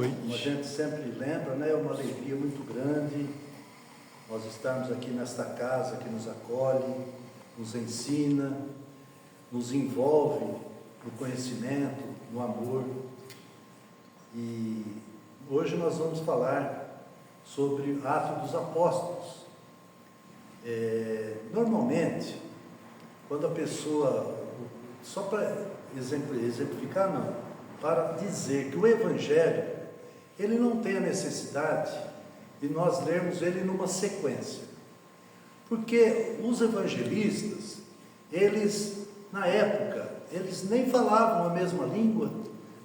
noite. Como a gente sempre lembra, né, é uma alegria muito grande nós estarmos aqui nesta casa que nos acolhe, nos ensina, nos envolve no conhecimento, no amor. E hoje nós vamos falar sobre Atos dos Apóstolos. Normalmente, quando a pessoa, só para exemplificar não, para dizer que o Evangelho, ele não tem a necessidade de nós lermos ele numa sequência. Porque os evangelistas, eles, na época, eles nem falavam a mesma língua,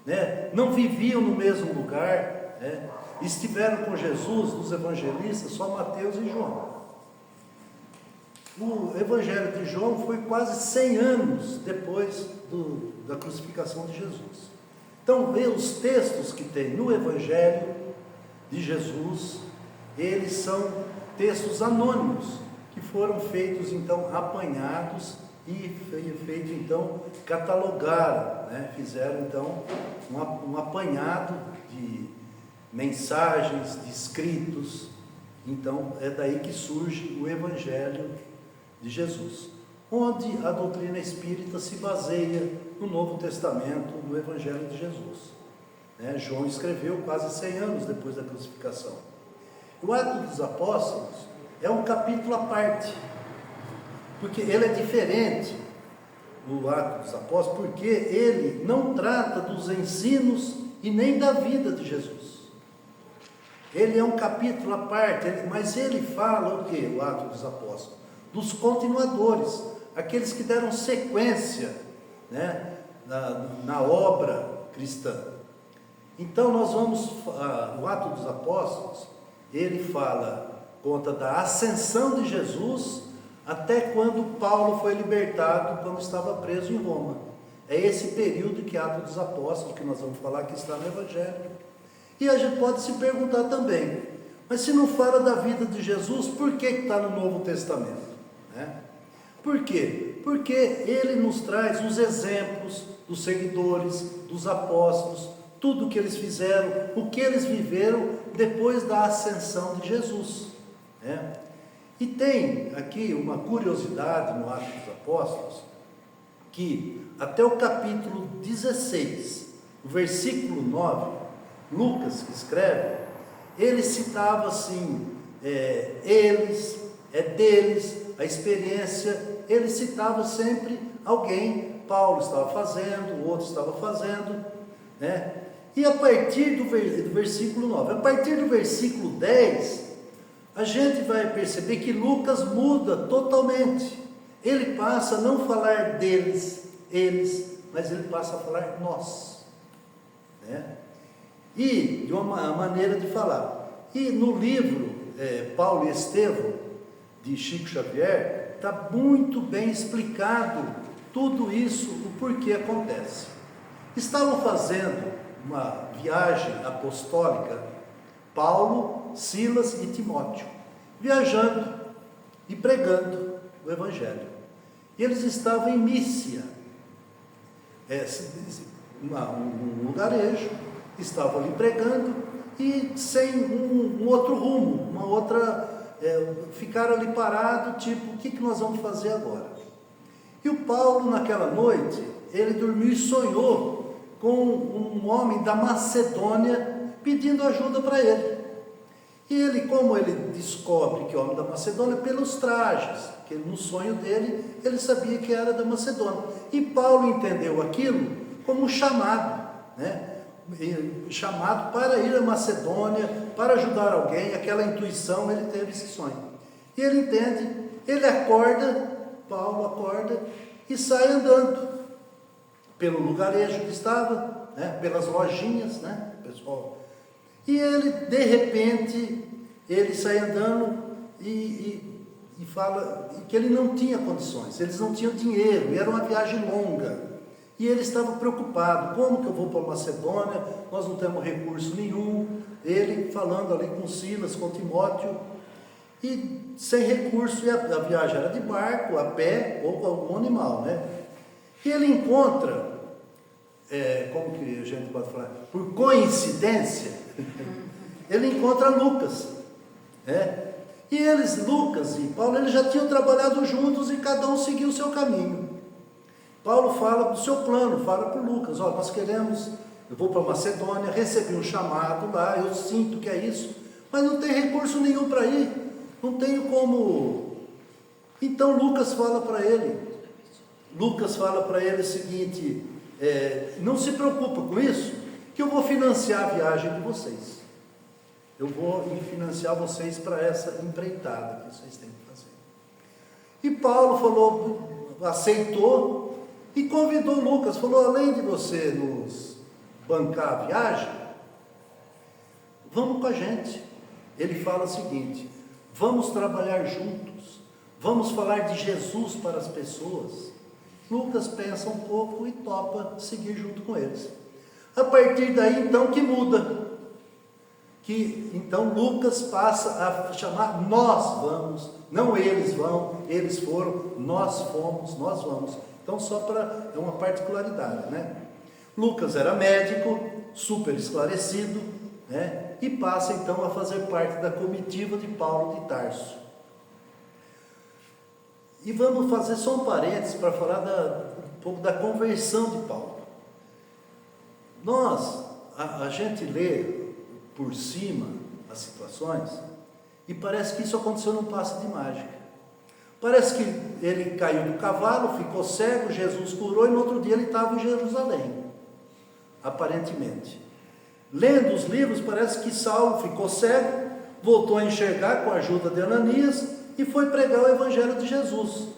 né? Não viviam no mesmo lugar, né? Estiveram com Jesus, os evangelistas, só Mateus e João. O Evangelho de João foi quase 100 anos depois da crucificação de Jesus. Então, os textos que tem no Evangelho de Jesus, eles são textos anônimos, que foram feitos, então, apanhados e feito, então, catalogaram, né? Fizeram, então, um apanhado de mensagens, de escritos. Então, é daí que surge o Evangelho de Jesus, onde a doutrina espírita se baseia no Novo Testamento, no Evangelho de Jesus. João escreveu quase 100 anos depois da crucificação. O Atos dos Apóstolos é um capítulo à parte, porque ele é diferente, o Atos dos Apóstolos, porque ele não trata dos ensinos e nem da vida de Jesus. Ele é um capítulo à parte, mas ele fala o que? O Atos dos Apóstolos? Dos continuadores, aqueles que deram sequência, né, na obra cristã. Então nós vamos, o Atos dos Apóstolos, ele conta da ascensão de Jesus até quando Paulo foi libertado, quando estava preso em Roma. É esse período que Atos dos Apóstolos, que nós vamos falar, que está no Evangelho. E a gente pode se perguntar também, mas se não fala da vida de Jesus, por que está no Novo Testamento? Por quê? Porque ele nos traz os exemplos dos seguidores, dos apóstolos, tudo o que eles fizeram, o que eles viveram depois da ascensão de Jesus. E tem aqui uma curiosidade no Atos dos Apóstolos, que até o capítulo 16, o versículo 9, Lucas que escreve, ele citava assim, eles, deles, a experiência, ele citava sempre alguém, Paulo estava fazendo, o outro estava fazendo, né? E a partir do versículo 9, a partir do versículo 10, a gente vai perceber que Lucas muda totalmente. Ele passa a não falar deles, eles, mas ele passa a falar nós, né? E de uma maneira de falar. E no livro Paulo e Estevão, de Chico Xavier, está muito bem explicado tudo isso, o porquê acontece. Estavam fazendo uma viagem apostólica, Paulo, Silas e Timóteo, viajando e pregando o Evangelho. E eles estavam em Mísia, um lugarejo, estavam ali pregando e sem um outro rumo, uma outra... ficaram ali parados, tipo, o que nós vamos fazer agora? E o Paulo, naquela noite, ele dormiu e sonhou com um homem da Macedônia pedindo ajuda para ele. E ele, como ele descobre que é o homem da Macedônia, pelos trajes, que no sonho dele, ele sabia que era da Macedônia. E Paulo entendeu aquilo como um chamado, né? Chamado para ir à Macedônia, para ajudar alguém, aquela intuição, ele teve esse sonho. E ele entende, ele acorda, Paulo acorda e sai andando pelo lugarejo que estava, né, pelas lojinhas, né, pessoal. E ele, de repente, ele sai andando e fala que ele não tinha condições, eles não tinham dinheiro, e era uma viagem longa. E ele estava preocupado, como que eu vou para a Macedônia, nós não temos recurso nenhum. Ele falando ali com Silas, com Timóteo, e sem recurso, e a viagem era de barco, a pé ou com algum animal, né? E ele encontra, como que a gente pode falar? Por coincidência, ele encontra Lucas, né? E eles, Lucas e Paulo, eles já tinham trabalhado juntos e cada um seguiu o seu caminho. Paulo fala do seu plano, fala para o Lucas, ó, nós queremos, eu vou para Macedônia, recebi um chamado lá, eu sinto que é isso, mas não tem recurso nenhum para ir, não tenho como. Então Lucas fala para ele o seguinte, não se preocupa com isso, que eu vou financiar a viagem de vocês. Eu vou financiar vocês para essa empreitada que vocês têm que fazer. E Paulo falou, aceitou e convidou Lucas, falou, além de você nos bancar a viagem, vamos com a gente. Ele fala o seguinte, vamos trabalhar juntos, vamos falar de Jesus para as pessoas. Lucas pensa um pouco e topa seguir junto com eles. A partir daí, então, que muda. Que então Lucas passa a chamar nós vamos, não eles vão, eles foram, nós fomos, nós vamos. Então só para, é uma particularidade, né? Lucas era médico, super esclarecido, né? E passa então a fazer parte da comitiva de Paulo de Tarso. E vamos fazer só um parênteses para falar um pouco da conversão de Paulo. A gente lê por cima as situações e parece que isso aconteceu num passe de mágica. Parece que ele caiu do cavalo, ficou cego, Jesus curou e no outro dia ele estava em Jerusalém, aparentemente. Lendo os livros, parece que Saulo ficou cego, voltou a enxergar com a ajuda de Ananias e foi pregar o Evangelho de Jesus.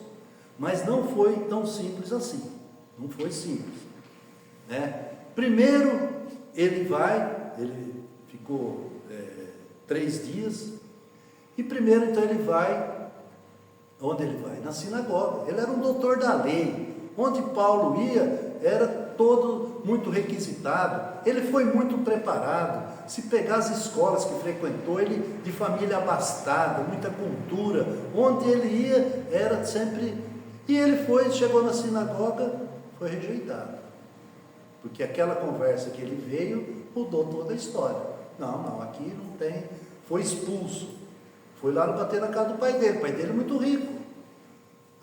Mas não foi tão simples assim, não foi simples, né? Primeiro ele ficou 3 dias, e primeiro então ele vai, onde ele vai? Na sinagoga. Ele era um doutor da lei, onde Paulo ia, era todo muito requisitado, ele foi muito preparado. Se pegar as escolas que frequentou, ele de família abastada, muita cultura, onde ele ia, era sempre, e ele chegou na sinagoga, foi rejeitado, porque aquela conversa que ele veio, mudou toda a história. Não, aqui não tem, foi expulso, foi lá bater na casa do pai dele, o pai dele é muito rico,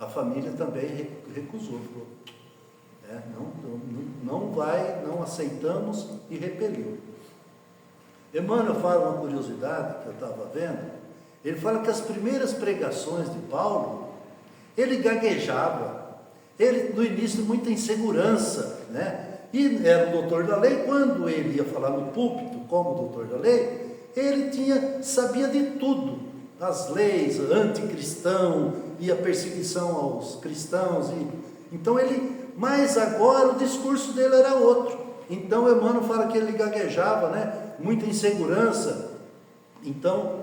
a família também recusou, falou, não vai, não aceitamos, e repeliu. Emmanuel fala uma curiosidade que eu estava vendo, ele fala que as primeiras pregações de Paulo, ele gaguejava, ele no início muita insegurança, né? E era o doutor da lei, quando ele ia falar no púlpito como doutor da lei, ele sabia de tudo, das leis, anticristão, e a perseguição aos cristãos, então mas agora o discurso dele era outro. Então Emmanuel fala que ele gaguejava, né? Muita insegurança, então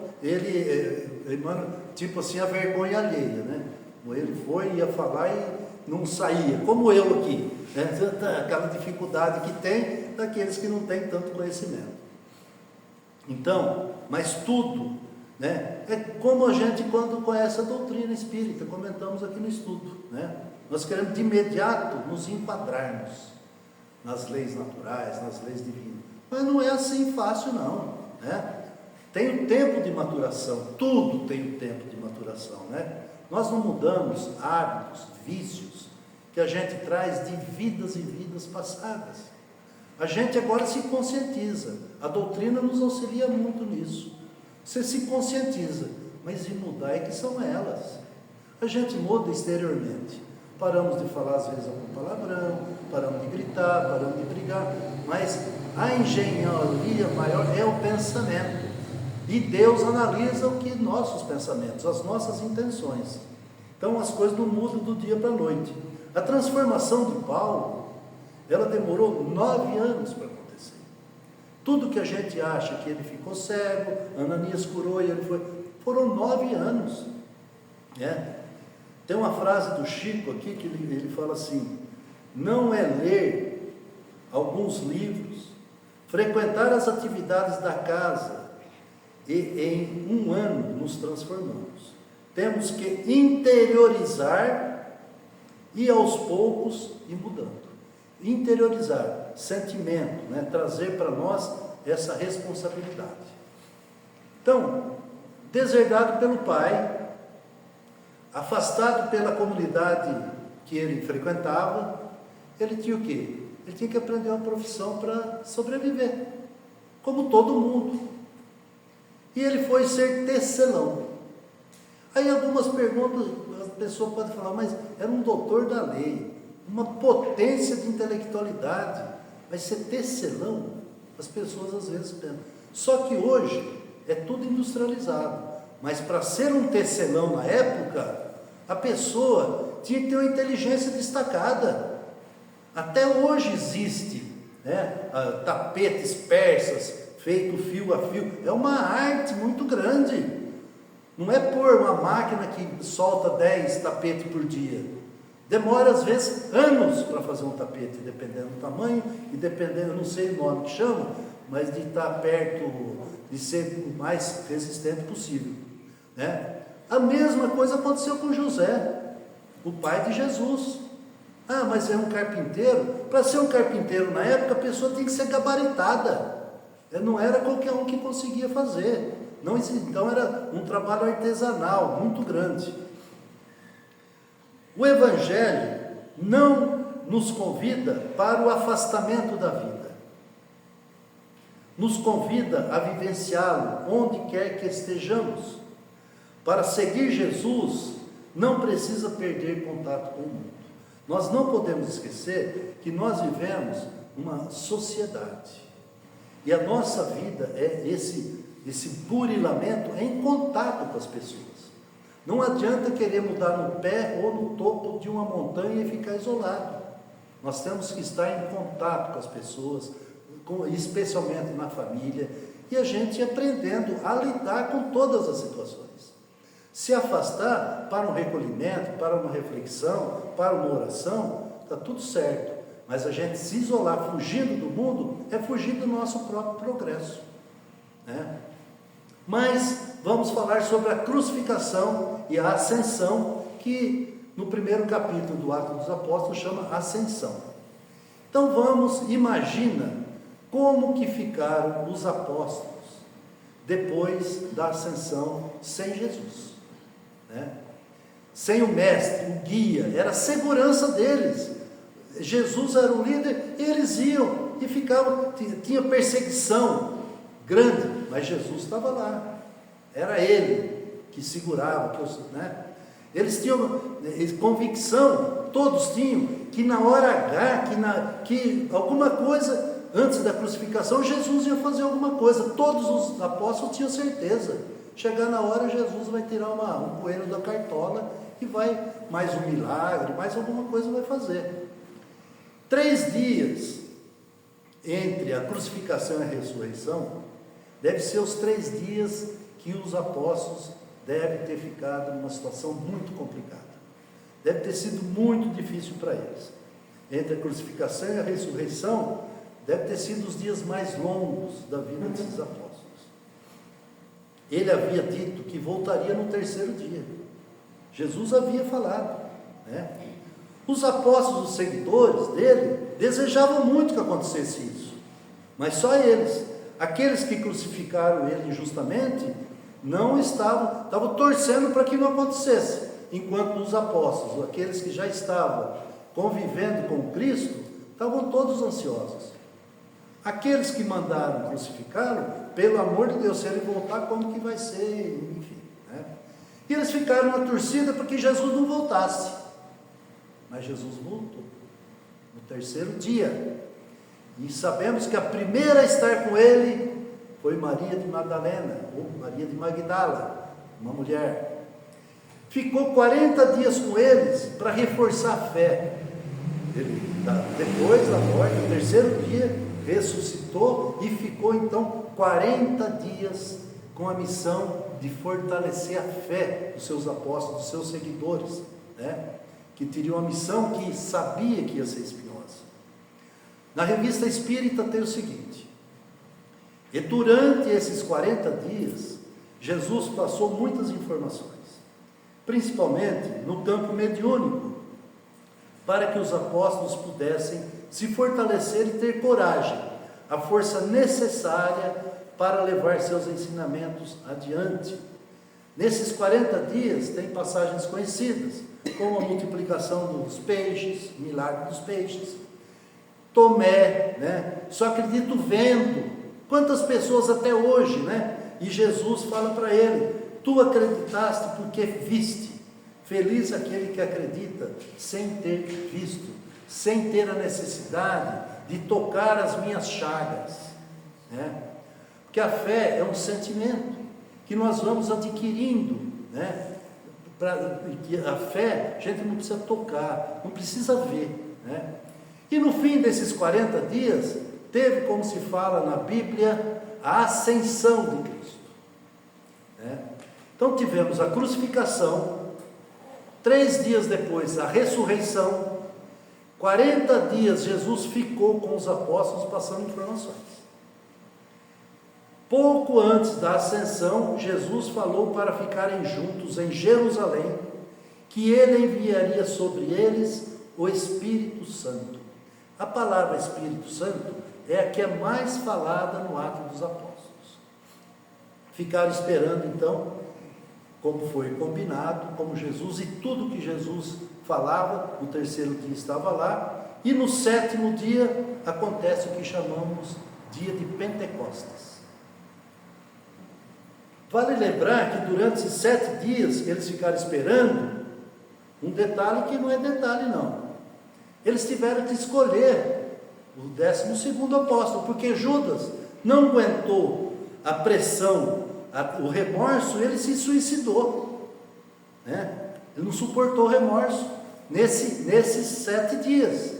Emmanuel, tipo assim, a vergonha alheia, né? Ele ia falar e não saía, como eu aqui, né? Aquela dificuldade que tem daqueles que não têm tanto conhecimento. Então, mas tudo, né? É como a gente quando conhece a doutrina espírita, comentamos aqui no estudo, né? Nós queremos de imediato nos enquadrarmos nas leis naturais, nas leis divinas, mas não é assim fácil não, né? Tem o tempo de maturação, tudo tem o tempo de maturação, né? Nós não mudamos hábitos, vícios, que a gente traz de vidas e vidas passadas. A gente agora se conscientiza, a doutrina nos auxilia muito nisso. Você se conscientiza, mas de mudar é que são elas. A gente muda exteriormente, paramos de falar às vezes algum palavrão, paramos de gritar, paramos de brigar, mas a engenharia maior é o pensamento. E Deus analisa o que nossos pensamentos, as nossas intenções. Então as coisas não mudam do dia para a noite. A transformação de Paulo, ela demorou 9 anos para acontecer. Tudo que a gente acha que ele ficou cego, Ananias curou e ele foram 9 anos. né? Tem uma frase do Chico aqui que ele fala assim: não é ler alguns livros, frequentar as atividades da casa e em um ano nos transformamos. Temos que interiorizar e aos poucos ir mudando. Interiorizar, sentimento, trazer para nós essa responsabilidade. Então, deserdado pelo pai, afastado pela comunidade que ele frequentava, ele tinha o quê? Ele tinha que aprender uma profissão para sobreviver, como todo mundo. E ele foi ser tecelão. Aí algumas perguntas, a pessoa pode falar, mas era um doutor da lei, uma potência de intelectualidade, vai ser tecelão? As pessoas às vezes pensam. Só que hoje é tudo industrializado, mas para ser um tecelão na época, a pessoa tinha que ter uma inteligência destacada. Até hoje existe, né, tapetes persas, feito fio a fio, é uma arte muito grande. Não é por uma máquina que solta 10 tapetes por dia. Demora às vezes anos para fazer um tapete, dependendo do tamanho e dependendo, eu não sei o nome que chama, mas de estar perto, de ser o mais resistente possível, né? A mesma coisa aconteceu com José, o pai de Jesus. Ah, mas é um carpinteiro? Para ser um carpinteiro na época, a pessoa tem que ser gabaritada. Não era qualquer um que conseguia fazer. Não, então era um trabalho artesanal muito grande. O Evangelho não nos convida para o afastamento da vida. Nos convida a vivenciá-lo onde quer que estejamos. Para seguir Jesus, não precisa perder contato com o mundo. Nós não podemos esquecer que nós vivemos uma sociedade. E a nossa vida é esse burilamento em contato com as pessoas. Não adianta querer mudar no pé ou no topo de uma montanha e ficar isolado. Nós temos que estar em contato com as pessoas, especialmente na família, e a gente aprendendo a lidar com todas as situações. Se afastar para um recolhimento, para uma reflexão, para uma oração, está tudo certo. Mas a gente se isolar fugindo do mundo é fugir do nosso próprio progresso, né? Mas vamos falar sobre a crucificação e a ascensão, que no primeiro capítulo do Atos dos Apóstolos chama Ascensão. Então imagina como que ficaram os apóstolos depois da ascensão sem Jesus, né? Sem o mestre, o guia, era a segurança deles. Jesus era o líder, eles iam e ficavam, tinha perseguição grande, mas Jesus estava lá, era ele que segurava, né? Eles tinham convicção, todos tinham, que na hora H, que alguma coisa, antes da crucificação, Jesus ia fazer alguma coisa. Todos os apóstolos tinham certeza, chegar na hora, Jesus vai tirar um coelho da cartola e vai, mais um milagre, mais alguma coisa vai fazer. 3 dias entre a crucificação e a ressurreição, deve ser os 3 dias que os apóstolos devem ter ficado numa situação muito complicada. Deve ter sido muito difícil para eles. Entre a crucificação e a ressurreição, deve ter sido os dias mais longos da vida desses apóstolos. Ele havia dito que voltaria no 3º dia. Jesus havia falado, né? Os apóstolos, os seguidores dele, desejavam muito que acontecesse isso, mas só eles. Aqueles que crucificaram ele injustamente, não estavam torcendo para que não acontecesse, enquanto os apóstolos, aqueles que já estavam convivendo com Cristo, estavam todos ansiosos. Aqueles que mandaram crucificá-lo, pelo amor de Deus, se ele voltar, como que vai ser, enfim, né? E eles ficaram na torcida para que Jesus não voltasse. Mas Jesus voltou no 3º dia. E sabemos que a primeira a estar com ele foi Maria de Madalena, ou Maria de Magdala, uma mulher. Ficou 40 dias com eles para reforçar a fé. Ele, depois da morte, no 3º dia, ressuscitou e ficou então 40 dias com a missão de fortalecer a fé dos seus apóstolos, dos seus seguidores, né? Que teriam uma missão que sabia que ia ser espinhosa. Na Revista Espírita tem o seguinte: e durante esses 40 dias, Jesus passou muitas informações, principalmente no campo mediúnico, para que os apóstolos pudessem se fortalecer e ter coragem, a força necessária para levar seus ensinamentos adiante. Nesses 40 dias tem passagens conhecidas, como a multiplicação dos peixes, milagre dos peixes. Tomé, né? Só acredito vendo. Quantas pessoas até hoje, né? E Jesus fala para ele: tu acreditaste porque viste. Feliz aquele que acredita sem ter visto, sem ter a necessidade de tocar as minhas chagas, né? Porque a fé é um sentimento que nós vamos adquirindo, né? A fé a gente não precisa tocar, não precisa ver, né? E no fim desses 40 dias, teve, como se fala na Bíblia, a ascensão de Cristo, né? Então tivemos a crucificação, 3 dias depois a ressurreição, 40 dias Jesus ficou com os apóstolos passando informações. Pouco antes da ascensão, Jesus falou para ficarem juntos em Jerusalém, que ele enviaria sobre eles o Espírito Santo. A palavra Espírito Santo é a que é mais falada no Atos dos Apóstolos. Ficaram esperando então, como foi combinado, como Jesus, e tudo que Jesus falava, no 3º dia estava lá, e no 7º dia acontece o que chamamos dia de Pentecostes. Vale lembrar que durante esses 7 dias eles ficaram esperando um detalhe que não é detalhe não. Eles tiveram que escolher o 12º apóstolo, porque Judas não aguentou a pressão, o remorso, ele se suicidou, né? Ele não suportou o remorso nesses 7 dias.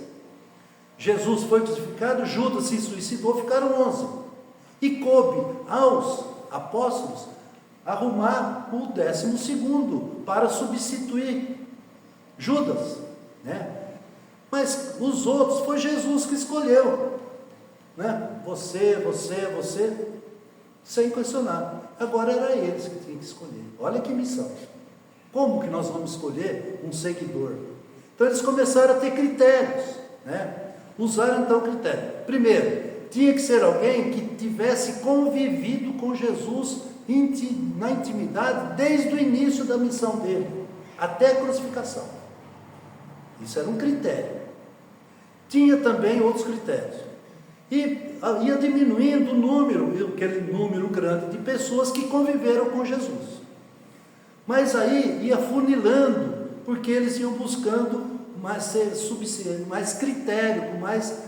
Jesus foi crucificado, Judas se suicidou, ficaram 11. E coube aos apóstolos arrumar o 12º para substituir Judas, né? Mas os outros foi Jesus que escolheu, né? Você, sem questionar. Agora era eles que tinham que escolher. Olha que missão. Como que nós vamos escolher um seguidor? Então eles começaram a ter critérios, né? Usaram então critério. Primeiro, tinha que ser alguém que tivesse convivido com Jesus na intimidade desde o início da missão dele, até a crucificação. Isso era um critério. Tinha também outros critérios. E ia diminuindo o número, aquele número grande de pessoas que conviveram com Jesus. Mas aí ia funilando, porque eles iam buscando mais critério, com mais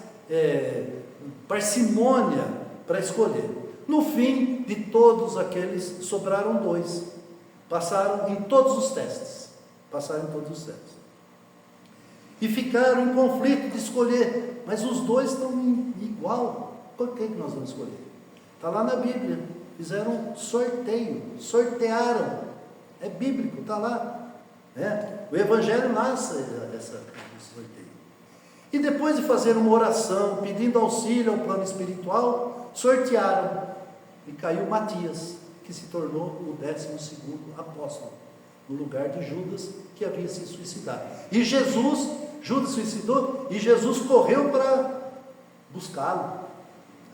parcimônia para escolher. No fim de todos aqueles, sobraram 2. Passaram em todos os testes. E ficaram em conflito de escolher. Mas os 2 estão igual. Qual que nós vamos escolher? Está lá na Bíblia. Fizeram um sorteio. Sortearam. É bíblico, está lá. O Evangelho nasce esse sorteio. E depois de fazer uma oração, pedindo auxílio ao plano espiritual, sortearam. E caiu Matias, que se tornou o 12º apóstolo, no lugar de Judas, que havia se suicidado. E Judas suicidou, e Jesus correu para buscá-lo.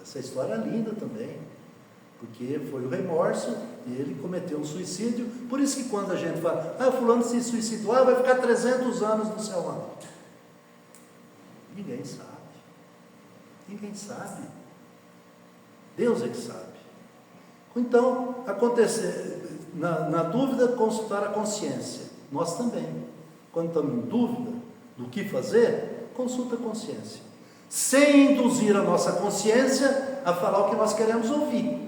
Essa história é linda também, porque foi o remorso, e ele cometeu um suicídio. Por isso que quando a gente fala, fulano se suicidou, vai ficar 300 anos no céu lá. Ninguém sabe. Deus é que sabe. Então, na dúvida, consultar a consciência. Nós também, quando estamos em dúvida do que fazer, consulta a consciência, sem induzir a nossa consciência a falar o que nós queremos ouvir.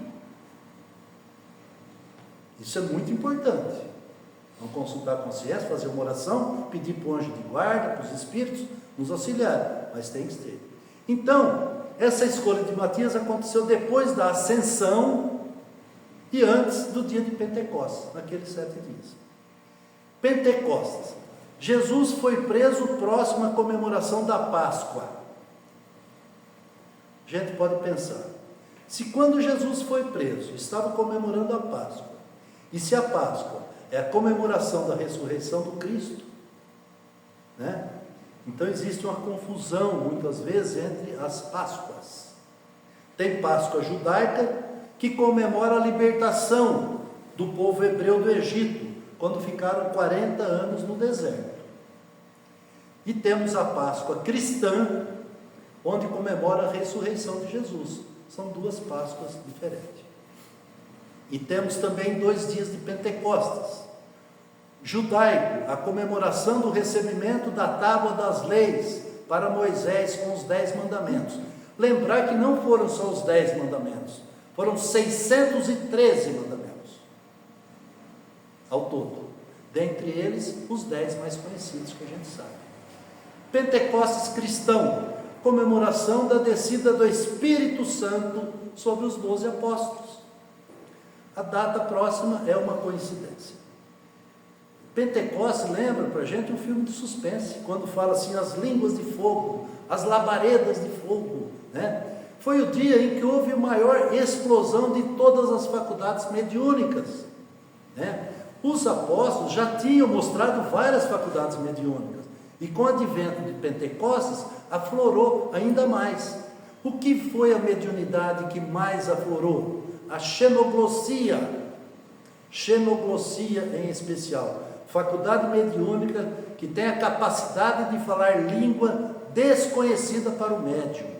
Isso é muito importante. Vamos consultar a consciência, fazer uma oração, pedir para o anjo de guarda, para os espíritos nos auxiliar, mas tem que ter. Então, essa escolha de Matias aconteceu depois da ascensão e antes do dia de Pentecostes, naqueles 7 dias. Pentecostes. Jesus foi preso próximo à comemoração da Páscoa. A gente pode pensar, se quando Jesus foi preso, estava comemorando a Páscoa, e se a Páscoa é a comemoração da ressurreição do Cristo, né? Então existe uma confusão, muitas vezes, entre as Páscoas. Tem Páscoa judaica, que comemora a libertação do povo hebreu do Egito, quando ficaram 40 anos no deserto. E temos a Páscoa cristã, onde comemora a ressurreição de Jesus. São duas Páscoas diferentes. E temos também 2 dias de Pentecostes. Judaico, a comemoração do recebimento da tábua das leis para Moisés com os 10 mandamentos. Lembrar que não foram só os 10 mandamentos, foram 613 mandamentos ao todo. Dentre eles, os 10 mais conhecidos que a gente sabe. Pentecostes cristão, comemoração da descida do Espírito Santo sobre os 12 apóstolos. A data próxima é uma coincidência. Pentecostes lembra para a gente um filme de suspense, quando fala assim, as línguas de fogo, as labaredas de fogo, né? Foi o dia em que houve a maior explosão de todas as faculdades mediúnicas, né? Os apóstolos já tinham mostrado várias faculdades mediúnicas, e com o advento de Pentecostes, aflorou ainda mais. O que foi a mediunidade que mais aflorou? A xenoglossia em especial, faculdade mediúnica que tem a capacidade de falar língua desconhecida para o médium.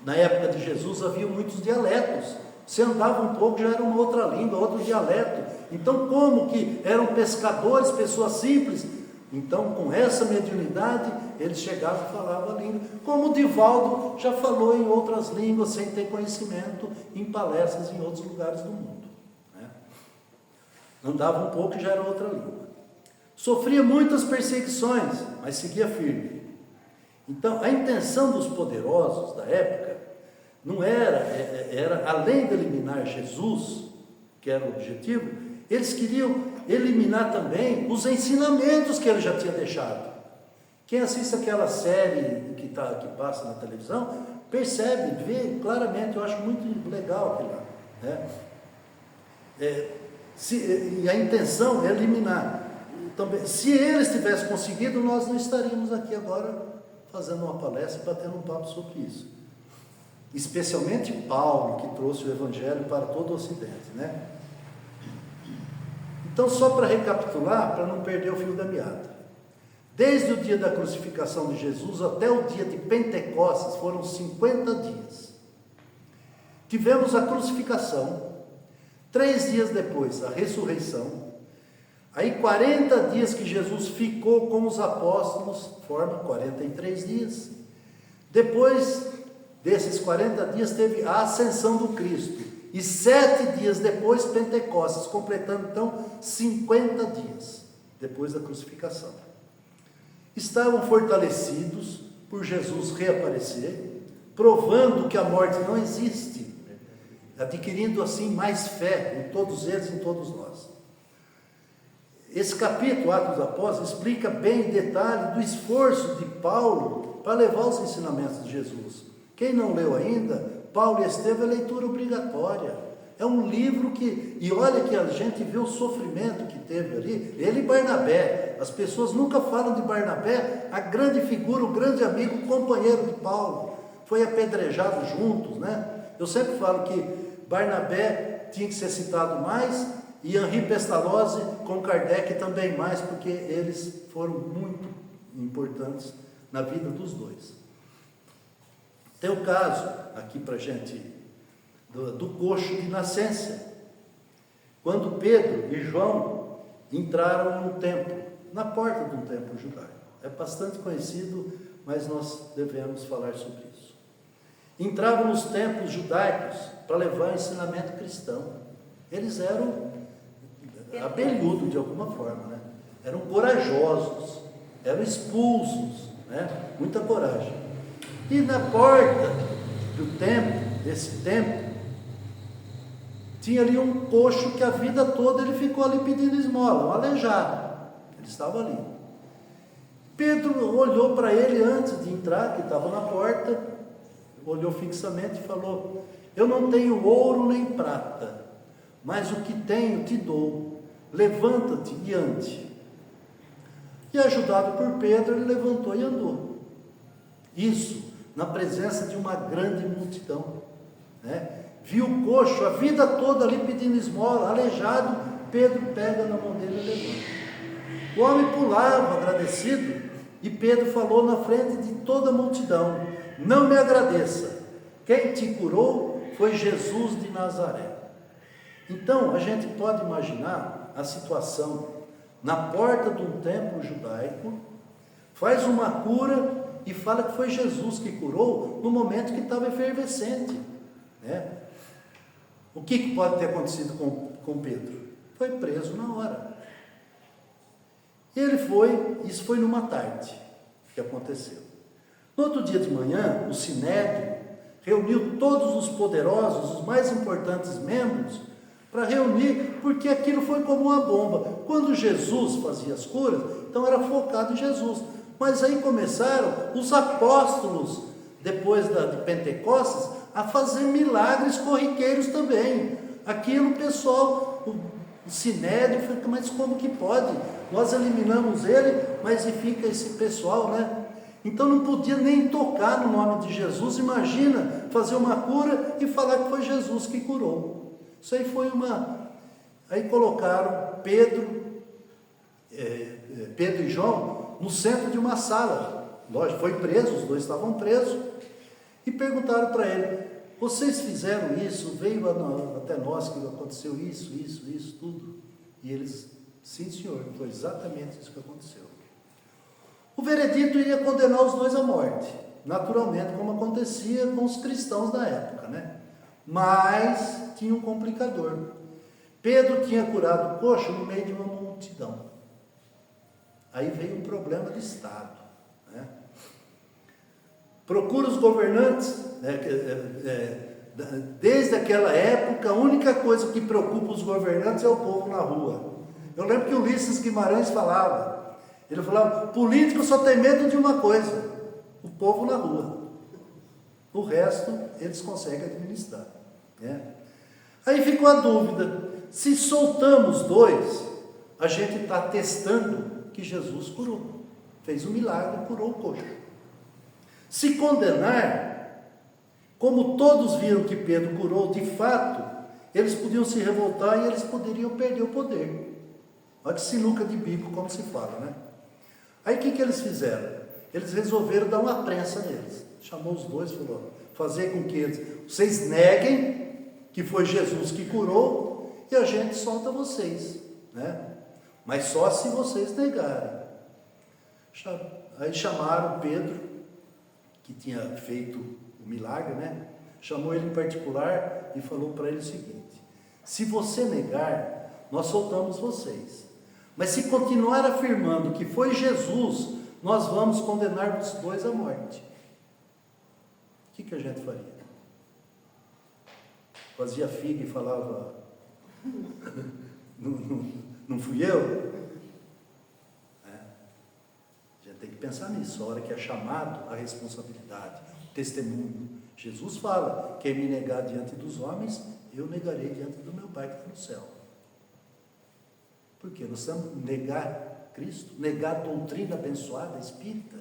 Na época de Jesus havia muitos dialetos, se andava um pouco já era uma outra língua, outro dialeto. Então como que eram pescadores, pessoas simples? Então com essa mediunidade eles chegavam e falavam a língua, como o Divaldo já falou em outras línguas sem ter conhecimento, em palestras em outros lugares do mundo, né? Andava um pouco e já era outra língua. Sofria muitas perseguições, mas seguia firme. Então a intenção dos poderosos da época não era além de eliminar Jesus, que era o objetivo, eles queriam eliminar também os ensinamentos que ele já tinha deixado. Quem assiste aquela série que passa na televisão, percebe, vê claramente, eu acho muito legal aquilo lá, né? E a intenção é eliminar. Também, se eles tivessem conseguido, nós não estaríamos aqui agora fazendo uma palestra e batendo um papo sobre isso. Especialmente Paulo, que trouxe o Evangelho para todo o Ocidente, né? Então, só para recapitular, para não perder o fio da meada. Desde o dia da crucificação de Jesus até o dia de Pentecostes, foram 50 dias. Tivemos a crucificação, 3 dias depois, a ressurreição. Aí 40 dias que Jesus ficou com os apóstolos, forma 43 dias. Depois desses 40 dias teve a ascensão do Cristo. E 7 dias depois, Pentecostes, completando então 50 dias depois da crucificação. Estavam fortalecidos por Jesus reaparecer, provando que a morte não existe, adquirindo assim mais fé em todos eles e em todos nós. Esse capítulo, Atos dos Apóstolos, explica bem em detalhe do esforço de Paulo para levar os ensinamentos de Jesus. Quem não leu ainda, Paulo e Estevão é leitura obrigatória. É um livro que, e olha que a gente vê o sofrimento que teve ali, ele e Barnabé. As pessoas nunca falam de Barnabé, a grande figura, o grande amigo, o companheiro de Paulo. Foi apedrejado juntos, né? Eu sempre falo que Barnabé tinha que ser citado mais, e Henri Pestalozzi com Kardec também mais, porque eles foram muito importantes na vida dos dois. Tem o caso, aqui para a gente, do coxo de nascença. Quando Pedro e João entraram no templo, na porta de um templo judaico. É bastante conhecido, mas nós devemos falar sobre isso. Entravam nos templos judaicos para levar o ensinamento cristão. Eles eram abelhudos de alguma forma, né? Eram corajosos, eram expulsos, né? Muita coragem. E na porta do templo, desse templo, tinha ali um coxo que a vida toda ele ficou ali pedindo esmola, um aleijado. Ele estava ali. Pedro olhou para ele antes de entrar, que estava na porta, olhou fixamente e falou: eu não tenho ouro nem prata, mas o que tenho te dou. Levanta-te e ande. E ajudado por Pedro, ele levantou e andou. Isso na presença de uma grande multidão, né? viu o coxo a vida toda ali pedindo esmola, aleijado, Pedro pega na mão dele e levanta. O homem pulava agradecido e Pedro falou na frente de toda a multidão: não me agradeça, quem te curou foi Jesus de Nazaré. Então a gente pode imaginar a situação na porta de um templo judaico, faz uma cura e fala que foi Jesus que curou no momento que estava efervescente, né? O que pode ter acontecido com Pedro? Foi preso na hora. E ele foi, isso foi numa tarde que aconteceu. No outro dia de manhã, o Sinédrio reuniu todos os poderosos, os mais importantes membros, para reunir, porque aquilo foi como uma bomba. Quando Jesus fazia as curas, então era focado em Jesus. Mas aí começaram os apóstolos, depois de Pentecostes, a fazer milagres corriqueiros também. Aquilo o pessoal, o Sinédrio, fica, mas como que pode? Nós eliminamos ele, mas e fica esse pessoal, né? Então não podia nem tocar no nome de Jesus. Imagina fazer uma cura e falar que foi Jesus que curou. Isso aí foi Aí colocaram Pedro e João no centro de uma sala. Lógico, foi preso, os dois estavam presos. E perguntaram para ele: vocês fizeram isso? Veio até nós que aconteceu isso, tudo. E eles: sim, senhor, foi exatamente isso que aconteceu. O veredito iria condenar os dois à morte, naturalmente, como acontecia com os cristãos da época, né? Mas tinha um complicador. Pedro tinha curado o coxo no meio de uma multidão. Aí veio um problema de Estado, né? Procura os governantes, né? Desde aquela época, a única coisa que preocupa os governantes é o povo na rua. Eu lembro que o Ulisses Guimarães falava, ele falava: político só tem medo de uma coisa, o povo na rua. O resto eles conseguem administrar, né? Aí ficou a dúvida: se soltamos dois, a gente está testando que Jesus curou, fez um milagre, curou o coxo. Se condenar, como todos viram que Pedro curou de fato, eles podiam se revoltar e eles poderiam perder o poder. Olha que sinuca de bico, como se fala, né? Aí o que eles fizeram? Eles resolveram dar uma prensa neles. Chamou os dois e falou: fazer com que vocês neguem que foi Jesus que curou e a gente solta vocês, né? Mas só se vocês negarem. Aí chamaram Pedro, que tinha feito o milagre, né? Chamou ele em particular e falou para ele o seguinte: se você negar, nós soltamos vocês. Mas se continuar afirmando que foi Jesus, nós vamos condenar os dois à morte. O que a gente faria? Fazia figa e falava: não fui eu? A gente tem que pensar nisso, a hora que é chamado a responsabilidade, o testemunho. Jesus fala: quem me negar diante dos homens, eu negarei diante do meu Pai que está no céu. Por quê? Nós estamos negar Cristo, negar a doutrina abençoada, espírita?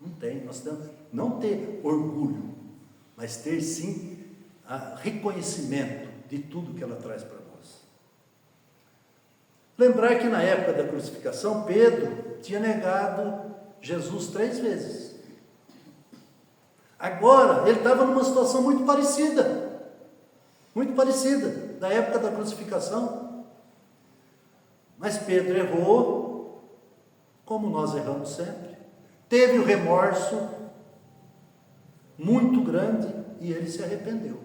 Não tem. Nós temos não ter orgulho, mas ter sim reconhecimento de tudo que ela traz para nós. Lembrar que na época da crucificação, Pedro tinha negado Jesus 3 vezes. Agora, ele estava numa situação muito parecida da época da crucificação. Mas Pedro errou, como nós erramos sempre, teve o remorso muito grande e ele se arrependeu.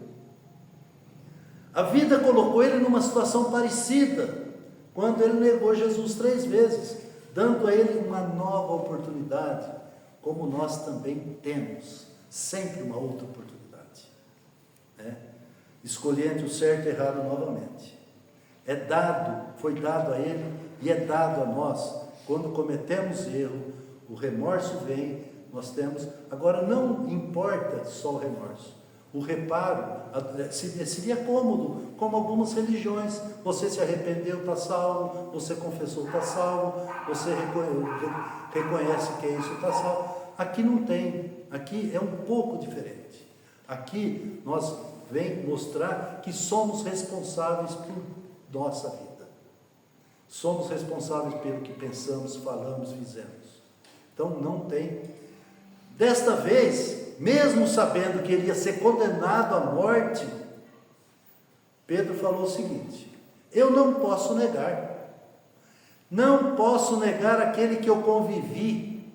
A vida colocou ele numa situação parecida, quando ele negou Jesus 3 vezes, dando a ele uma nova oportunidade, como nós também temos sempre uma outra oportunidade, né? Escolher entre o certo e o errado novamente. Foi dado a ele e é dado a nós. Quando cometemos erro, o remorso vem, nós temos. Agora não importa só o remorso, o reparo seria cômodo, como algumas religiões. Você se arrependeu, está salvo, você confessou, está salvo, você reconhece que é isso, está salvo. Aqui não tem, aqui é um pouco diferente. Aqui nós vem mostrar que somos responsáveis por nossa vida. Somos responsáveis pelo que pensamos, falamos, fizemos. Então não tem. Desta vez, mesmo sabendo que ele ia ser condenado à morte, Pedro falou o seguinte: eu não posso negar. Não posso negar aquele que eu convivi.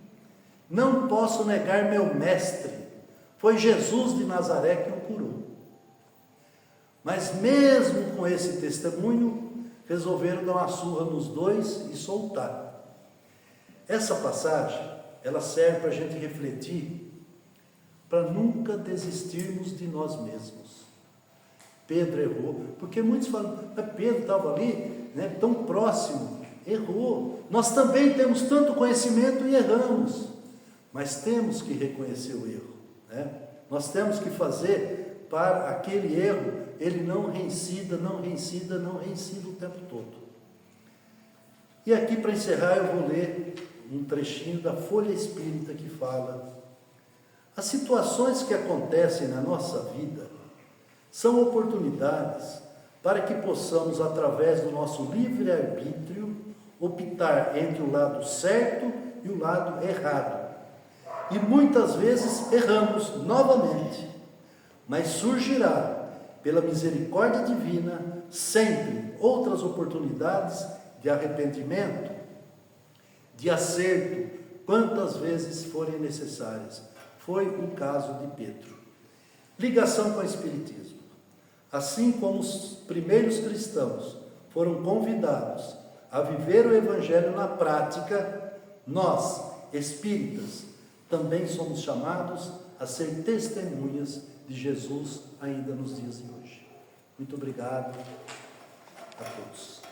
Não posso negar meu mestre. Foi Jesus de Nazaré que o curou. Mas mesmo com esse testemunho, resolveram dar uma surra nos dois e soltar. Essa passagem, ela serve para a gente refletir, para nunca desistirmos de nós mesmos. Pedro errou, porque muitos falam, mas Pedro estava ali, né, tão próximo, errou. Nós também temos tanto conhecimento e erramos, mas temos que reconhecer o erro, né? Nós temos que fazer para aquele erro, ele não reincida o tempo todo. E aqui, para encerrar, eu vou ler um trechinho da Folha Espírita que fala: as situações que acontecem na nossa vida são oportunidades para que possamos, através do nosso livre-arbítrio, optar entre o lado certo e o lado errado. E muitas vezes erramos novamente, mas surgirá, pela misericórdia divina, sempre outras oportunidades de arrependimento, de acerto, quantas vezes forem necessárias. Foi o caso de Pedro. Ligação com o Espiritismo. Assim como os primeiros cristãos foram convidados a viver o Evangelho na prática, nós, espíritas, também somos chamados a ser testemunhas de Jesus ainda nos dias de hoje. Muito obrigado a todos.